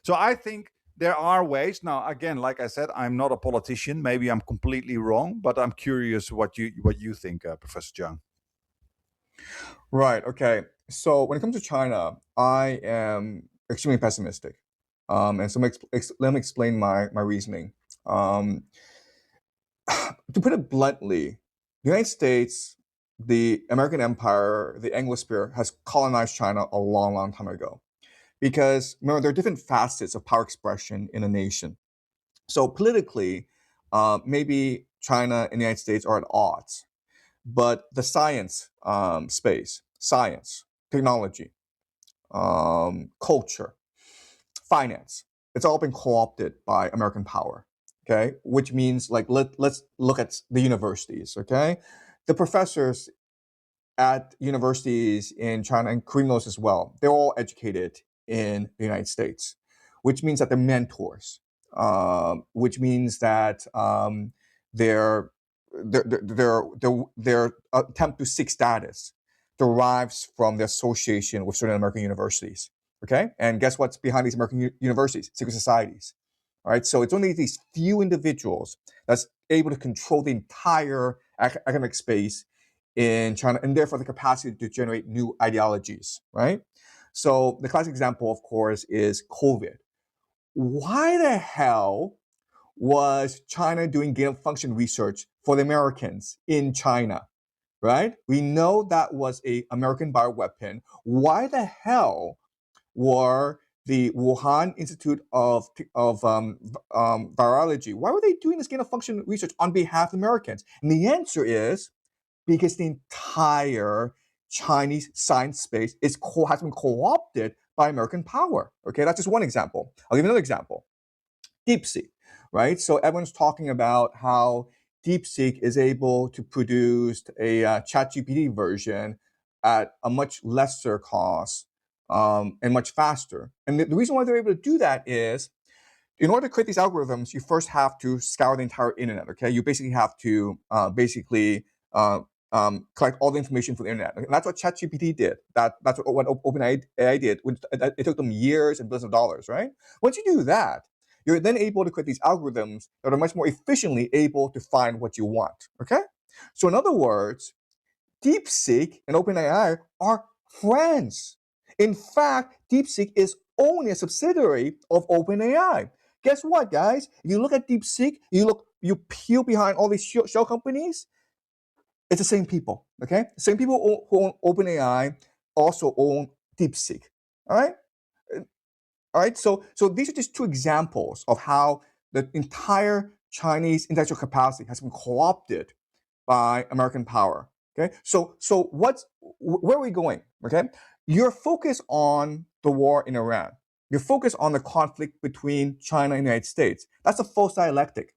So I think there are ways. Now, again, like I said, I'm not a politician. Maybe I'm completely wrong, but I'm curious what you think, Professor Jiang. Right. Okay. So when it comes to China, I am extremely pessimistic. And so let me explain my reasoning. Um, to put it bluntly, the United States, the American Empire, the Anglosphere has colonized China a long, long time ago. Because remember, there are different facets of power expression in a nation. So politically, maybe China and the United States are at odds, but the science space, science, technology, culture, finance, it's all been co-opted by American power. Okay, which means like let's look at the universities. Okay, the professors at universities in China and criminals as well, they're all educated in the United States, which means that they're mentors, which means that their, their attempt to seek status derives from their association with certain American universities. Okay, and guess what's behind these American universities? Secret societies. All right, so it's only these few individuals that's able to control the entire academic space in China, and therefore the capacity to generate new ideologies, right? So the classic example, of course, is COVID. Why the hell was China doing gain of function research for the Americans in China, right? We know that was a American bioweapon. Why the hell were the Wuhan Institute of Virology, why were they doing this gain of function research on behalf of Americans? And the answer is because the entire Chinese science space has been co-opted by American power. Okay, that's just one example. I'll give you another example. DeepSeek, right? So everyone's talking about how DeepSeek is able to produce a ChatGPT version at a much lesser cost and much faster. And the reason why they're able to do that is in order to create these algorithms, you first have to scour the entire internet. Okay, you basically have to collect all the information from the internet. And that's what ChatGPT did. That's what OpenAI did. It took them years and billions of dollars, right? Once you do that, you're then able to create these algorithms that are much more efficiently able to find what you want. Okay, so in other words, DeepSeek and OpenAI are friends. In fact, DeepSeek is only a subsidiary of OpenAI. Guess what, guys? If you look at DeepSeek, you peel behind all these shell companies, it's the same people, okay? Same people who own OpenAI also own DeepSeek, all right? All right, so these are just two examples of how the entire Chinese intellectual capacity has been co-opted by American power. Okay, so where are we going? Okay, you're focused on the war in Iran. You're focused on the conflict between China and the United States. That's a false dialectic.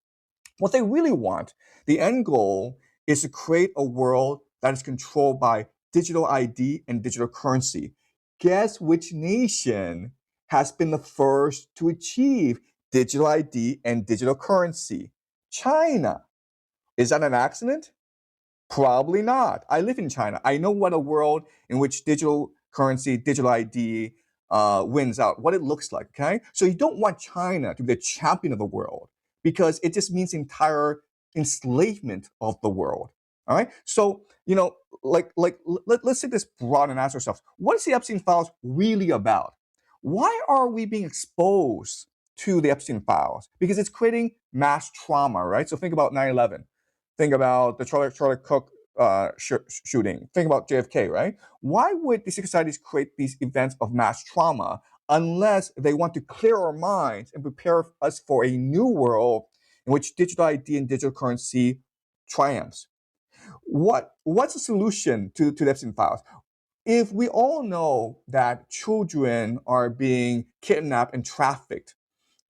What they really want, the end goal, is to create a world that is controlled by digital ID and digital currency. Guess which nation has been the first to achieve digital ID and digital currency? China. Is that an accident? Probably not. I live in China. I know what a world in which digital currency, digital ID wins out, what it looks like, okay? So you don't want China to be the champion of the world because it just means entire enslavement of the world, all right? So, let's take this broad and ask ourselves, what is the Epstein Files really about? Why are we being exposed to the Epstein Files? Because it's creating mass trauma, right? So think about 9/11. Think about the Charlie Cook shooting. Think about JFK, right? Why would these societies create these events of mass trauma unless they want to clear our minds and prepare us for a new world in which digital ID and digital currency triumphs? What's the solution to the Epstein Files? If we all know that children are being kidnapped and trafficked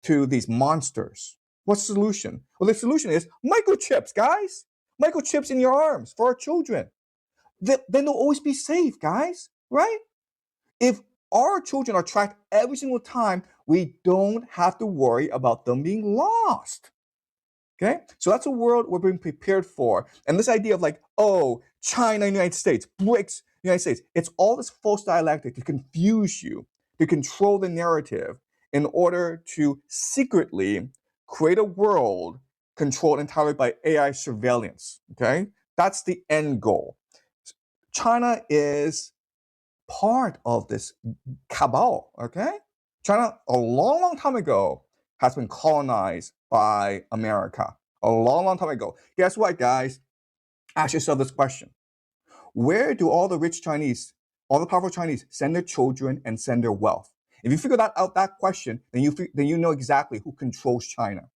to these monsters, what's the solution? Well, the solution is microchips, guys. Microchips in your arms for our children. Then they'll always be safe, guys, right? If our children are tracked every single time, we don't have to worry about them being lost. Okay? So that's a world we're being prepared for. And this idea of like, oh, China and the United States, BRICS, United States, it's all this false dialectic to confuse you, to control the narrative, in order to secretly create a world controlled entirely by AI surveillance. Okay, that's the end goal. China is part of this cabal. Okay, China a long time ago has been colonized by America. A long time ago. Guess what, guys? Ask yourself this question: where do all the rich Chinese, all the powerful Chinese, send their children and send their wealth? If you figure that out, that question, then you know exactly who controls China.